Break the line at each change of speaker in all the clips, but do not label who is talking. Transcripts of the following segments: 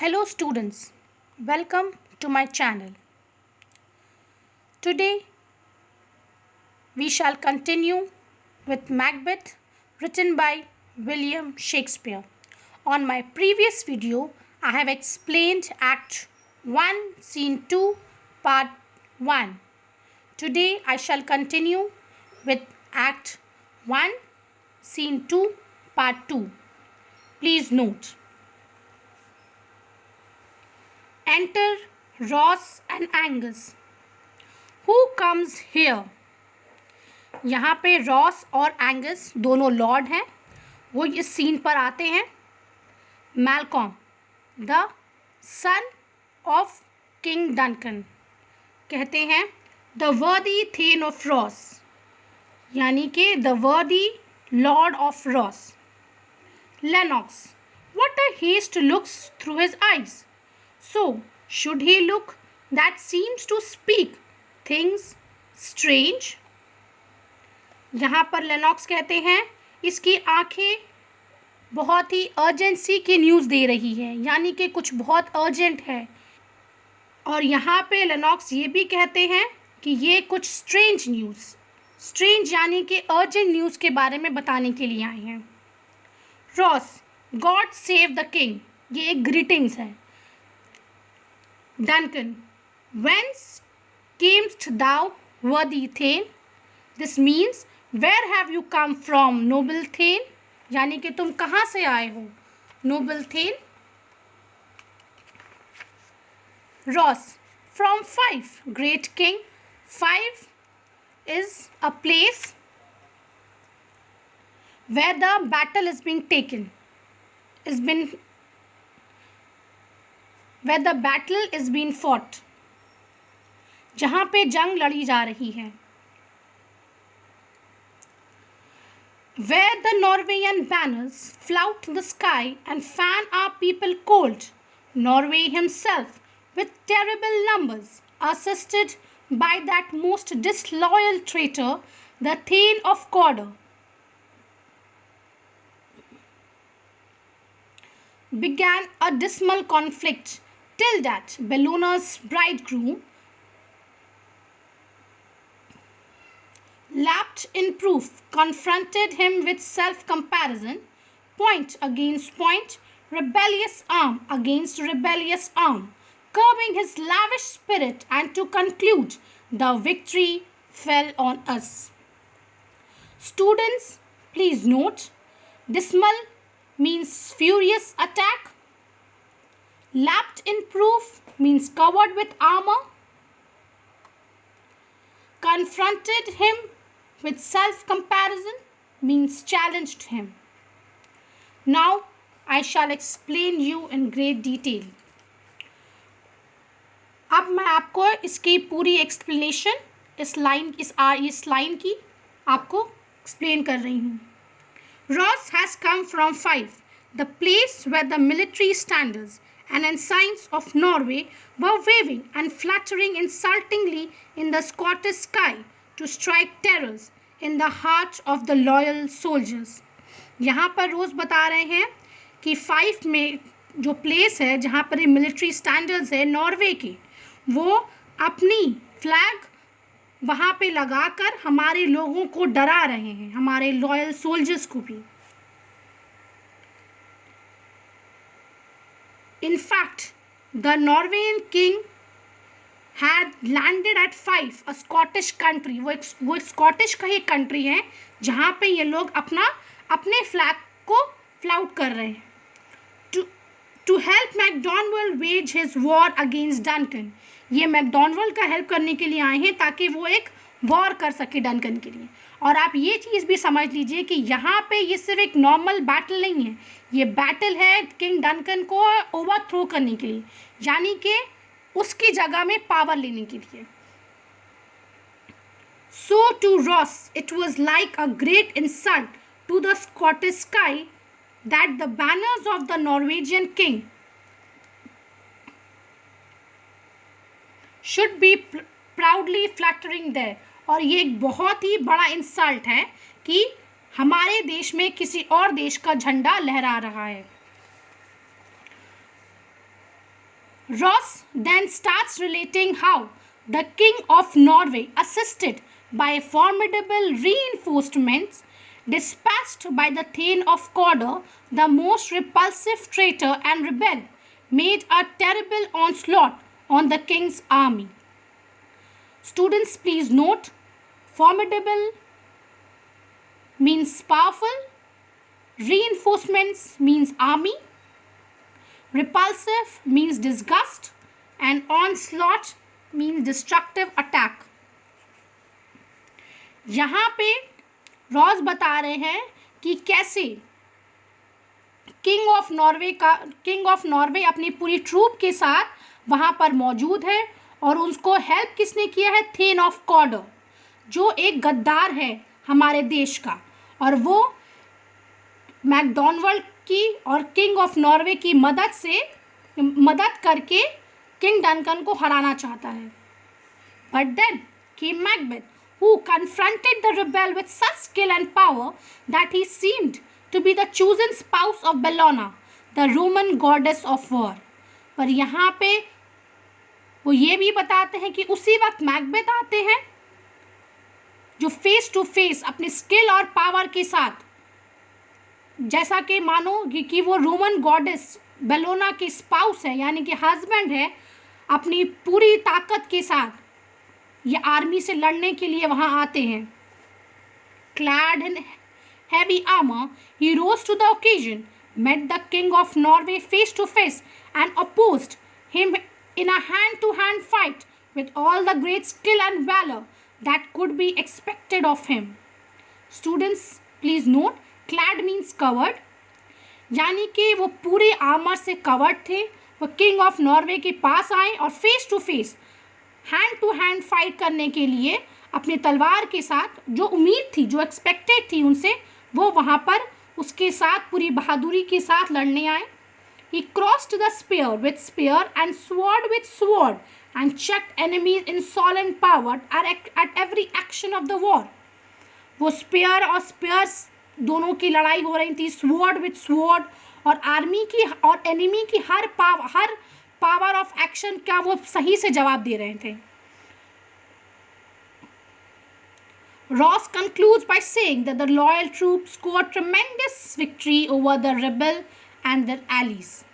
Hello students, welcome to my channel. Today we shall continue with Macbeth written by William Shakespeare. On my previous video I have explained Act 1 Scene 2 Part 1. Today I shall continue with Act 1 Scene 2 Part 2. Please note. Enter Ross and Angus. Who comes here? यहाँ पे Ross और Angus दोनों Lord हैं, वो इस scene पर आते हैं. Malcolm the son of king Duncan कहते हैं द वर्दी थेन ऑफ रॉस, यानी कि the worthy lord of Ross. Lennox what a haste looks through his eyes. So, should he look that seems to speak things strange? यहाँ पर Lennox कहते हैं इसकी आंखें बहुत ही अर्जेंसी की न्यूज़ दे रही है, यानी कि कुछ बहुत अर्जेंट है. और यहाँ पे लेनॉक्स ये भी कहते हैं कि ये कुछ स्ट्रेंज न्यूज़, स्ट्रेंज यानी कि अर्जेंट न्यूज़ के बारे में बताने के लिए आए हैं. Ross God save the king, ये एक ग्रीटिंग्स है. Duncan, whence camest thou, worthy Thane? This means, where have you come from, noble Thane? यानी कि तुम कहाँ से आए हो, noble Thane? Ross, from Fife, great king. Fife is a place where the battle is being taken, where the battle is being fought, जहाँ पे जंग लड़ी जा रही है. Where the Norwegian banners flout the sky and fan our people cold. Norway himself, with terrible numbers, assisted by that most disloyal traitor, the Thane of Cawdor, began a dismal conflict till that Bellona's bridegroom, lapped in proof, confronted him with self-comparison, point against point, rebellious arm against rebellious arm, curbing his lavish spirit, and to conclude, the victory fell on us. Students, please note, dismal means furious attack. Lapped in proof means covered with armor. Confronted him with self-comparison means challenged him. Now I shall explain you in great detail. अब मैं आपको इसकी पूरी explanation इस line की आपको explain कर रही हूँ. Ross has come from Fife, the place where the military standards and ensigns of Norway were waving and fluttering insultingly in the Scottish sky to strike terrors in the heart of the loyal soldiers. यहाँ पर रोज़ बता रहे हैं कि five में जो place है जहाँ पर ये मिलिट्री स्टैंडर्ड्स है नॉर्वे के, वो अपनी फ्लैग वहाँ पे लगाकर हमारे लोगों को डरा रहे हैं, हमारे लॉयल सोल्जर्स को भी. In fact, the Norwegian king had landed at Fife, a Scottish country. वो स्कॉटिश का ही कंट्री है जहाँ पे ये लोग अपने फ्लैग को फ्लाउट कर रहे हैं. To help MacDonald wage his war against Duncan. ये मैकडॉनल्ड का हेल्प करने के लिए आए हैं ताकि वो एक वॉर कर सके डनकन के लिए. और आप ये चीज़ भी समझ लीजिए कि यहाँ पे ये सिर्फ एक नॉर्मल बैटल नहीं है, ये बैटल है किंग डनकन को ओवरथ्रो करने के लिए, यानी कि उसकी जगह में पावर लेने के लिए. So to Ross it was like a great insult to the Scottish sky that the banners of the Norwegian king should be proudly fluttering there. और ये एक बहुत ही बड़ा इंसल्ट है कि हमारे देश में किसी और देश का झंडा लहरा रहा है. Ross then starts relating how the King of Norway, assisted by formidable reinforcements dispatched by the Thane of Cawdor, the most repulsive traitor and rebel, made a terrible onslaught on the king's army. Students, please note, formidable means powerful, reinforcements means army, repulsive means disgust, and onslaught means destructive attack. यहाँ पे Ross बता रहे हैं कि कैसे king of Norway अपनी पूरी troop के साथ वहाँ पर मौजूद है और उसको हेल्प किसने किया है? थेन ऑफ कॉडर, जो एक गद्दार है हमारे देश का, और वो मैकडॉनल्ड की और किंग ऑफ नॉर्वे की मदद करके किंग डनकन को हराना चाहता है. But then came Macbeth, who confronted the rebel with such skill and power that he seemed to be the chosen spouse of Bellona, the Roman goddess of war. पर यहाँ पे वो ये भी बताते हैं कि उसी वक्त मैकबेथ आते हैं जो फेस टू फेस अपने स्किल और पावर के साथ, जैसा कि मानो कि वो रोमन गॉडेस बेलोना की स्पाउस है, यानी कि हस्बैंड है, अपनी पूरी ताकत के साथ ये आर्मी से लड़ने के लिए वहाँ आते हैं. Clad in heavy armor, he rose to the occasion, met the king of Norway face to face, and opposed him in a hand-to-hand fight with all the great skill and valor that could be expected of him. Students, please note, clad means covered, यानी कि वो पूरे armour से covered थे. वो king of Norway के पास आए और face to face, hand to hand fight करने के लिए अपने तलवार के साथ, जो उम्मीद थी, जो एक्सपेक्टेड थी उनसे, वो वहाँ पर उसके साथ पूरी बहादुरी के साथ लड़ने आए. He crossed the spear with spear and sword with sword and checked enemies insolent power at every action of the war. वो स्पेयर और स्पेयर्स दोनों की लड़ाई हो रही थी, स्वॉर्ड विथ स्वॉर्ड, और आर्मी की और एनिमी की हर पावर ऑफ एक्शन का वो सही से जवाब दे रहे थे. Ross concludes by saying that the loyal troops scored tremendous victory over the rebel and their allies.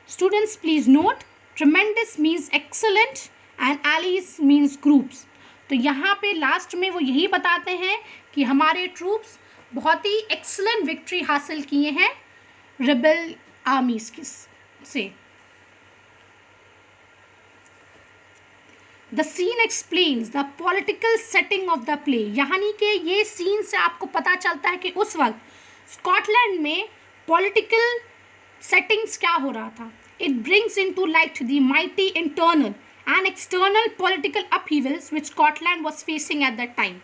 Students, please note, tremendous means excellent and allies means groups. तो यहाँ पे लास्ट में वो यही बताते हैं कि हमारे ट्रूप्स बहुत ही एक्सलेंट विक्ट्री हासिल किए हैं रिबेल आर्मीज से. The scene explains the political setting of the play, यानी कि ये सीन से आपको पता चलता है कि उस वक्त स्कॉटलैंड में पॉलिटिकल सेटिंग्स क्या हो रहा था. It brings into light the mighty internal and external political upheavals which Scotland was facing at that time.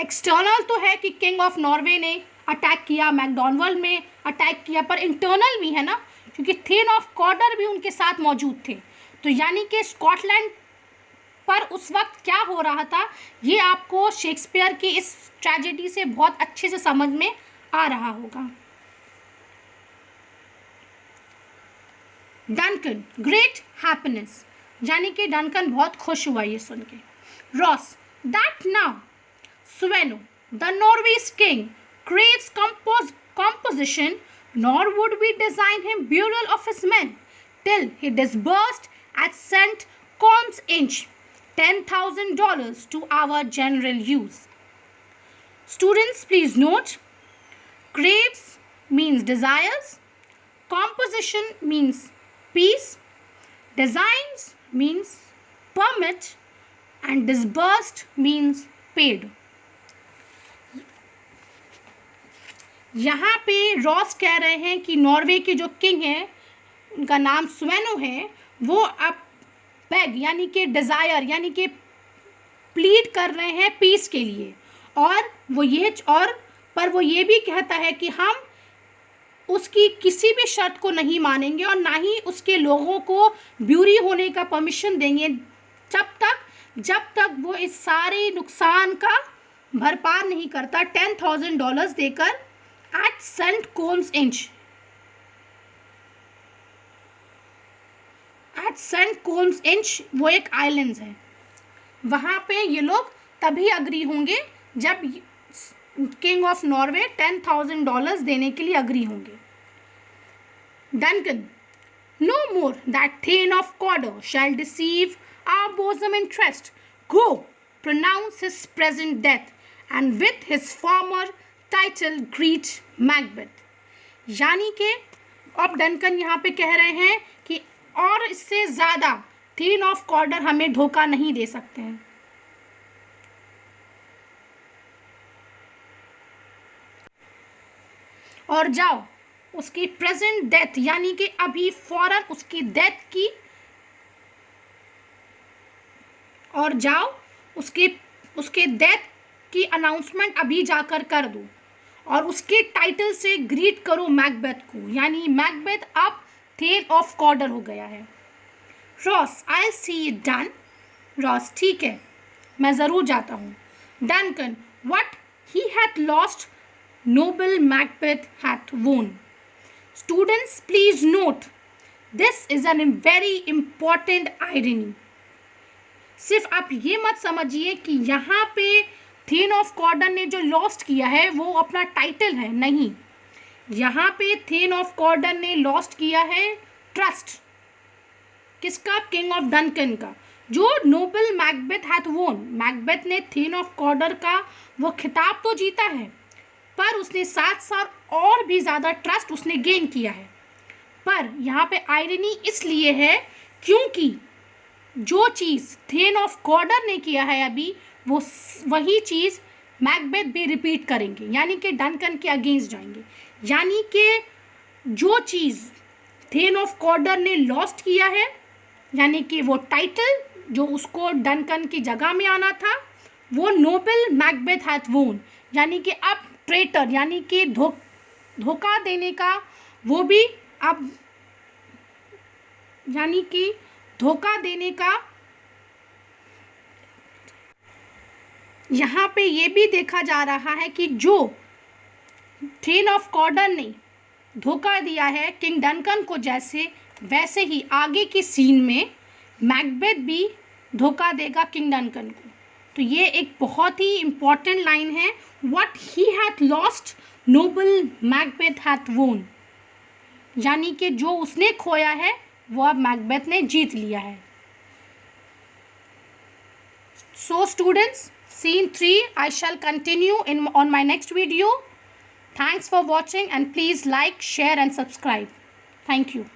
External तो है कि किंग ऑफ नॉर्वे ने अटैक किया, मैकडॉनल्ड में अटैक किया, पर इंटरनल भी है ना, क्योंकि थेन ऑफ कॉडर भी उनके साथ मौजूद थे. तो यानी कि स्कॉटलैंड पर उस वक्त क्या हो रहा था, ये आपको शेक्सपियर की इस ट्रेजेडी से बहुत अच्छे से समझ में आ रहा होगा. डनकन ग्रेट हैप्पीनेस, यानी कि डनकन बहुत खुश हुआ ये सुन के. Ross that now Sweno, the Norway's king, craves composition, nor would we design him burial of his men, till he disbursed at St. Colm's Inch $10,000 to our general use. Students, please note, craves means desires, composition means piece, designs means permit, and disbursed means paid. यहाँ पे Ross कह रहे हैं कि Norway के जो king हैं, उनका नाम स्वेनो है, वो अब बेग यानी कि डिज़ायर यानी कि प्लीड कर रहे हैं पीस के लिए, और वो ये भी कहता है कि हम उसकी किसी भी शर्त को नहीं मानेंगे और ना ही उसके लोगों को ब्यूरी होने का परमिशन देंगे जब तक वो इस सारे नुकसान का भरपार नहीं करता $10,000 देकर at St. Colm's Inch. At Saint Colm's Inch, वो एक आइलैंड है, वहाँ पे ये लोग तभी अग्री होंगे जब किंग ऑफ नॉर्वे $10,000 देने के लिए अग्री होंगे. Duncan, no more that Thane of Cawdor shall deceive our bosom interest. Go, pronounce his present death, and with his former title greet Macbeth. यानी कि अब डंकन यहाँ पे कह रहे हैं कि और इससे ज़्यादा थेन ऑफ कॉर्डर हमें धोखा नहीं दे सकते हैं. और जाओ उसकी प्रेजेंट डेथ यानी कि अभी फौरन उसकी डेथ की, और जाओ उसके डेथ की अनाउंसमेंट अभी जाकर कर दो और उसके टाइटल से ग्रीट करो मैकबेथ को. यानी मैकबेथ अब थेन ऑफ कॉर्डर हो गया है. Ross, I see it done. Ross, ठीक है, मैं ज़रूर जाता हूँ. Duncan, what he had lost noble Macbeth hath won. Students, please note, this is a very important irony. सिर्फ आप ये मत समझिए कि यहाँ पे थेन ऑफ कॉर्डर ने जो लॉस्ट किया है वो अपना टाइटल है, नहीं. यहाँ पे थेन ऑफ कॉर्डर ने लॉस्ट किया है ट्रस्ट. किसका? किंग ऑफ डंकन का. जो नोबल मैकबेथ हैथ वोन, मैकबेथ ने थेन ऑफ कॉर्डर का वो खिताब तो जीता है, पर उसने साथ साथ और भी ज़्यादा ट्रस्ट उसने गेन किया है. पर यहाँ पे आयरनी इसलिए है क्योंकि जो चीज़ थेन ऑफ कॉर्डर ने किया है अभी, वो वही चीज़ मैकबेथ भी रिपीट करेंगे, यानी कि डंकन के अगेंस्ट जाएंगे. यानी कि जो चीज़ थेन ऑफ कॉर्डर ने लॉस्ट किया है, यानी कि वो टाइटल जो उसको डंकन की जगह में आना था, वो नोबल मैकबेथ हैथ वोन, यानी कि अब ट्रेटर यानी कि धोखा देने का वो भी अब, यानी कि धोखा देने का यहाँ पे ये भी देखा जा रहा है कि जो थेन ऑफ कॉर्डर ने धोखा दिया है किंग डंकन को, जैसे वैसे ही आगे की सीन में मैकबेथ भी धोखा देगा किंग डंकन को. तो ये एक बहुत ही इम्पॉर्टेंट लाइन है. What he hath lost noble Macbeth hath won, यानी कि जो उसने खोया है वो अब मैकबेथ ने जीत लिया है. So students, scene 3 I shall continue on my next video. Thanks for watching and please like, share and subscribe. Thank you.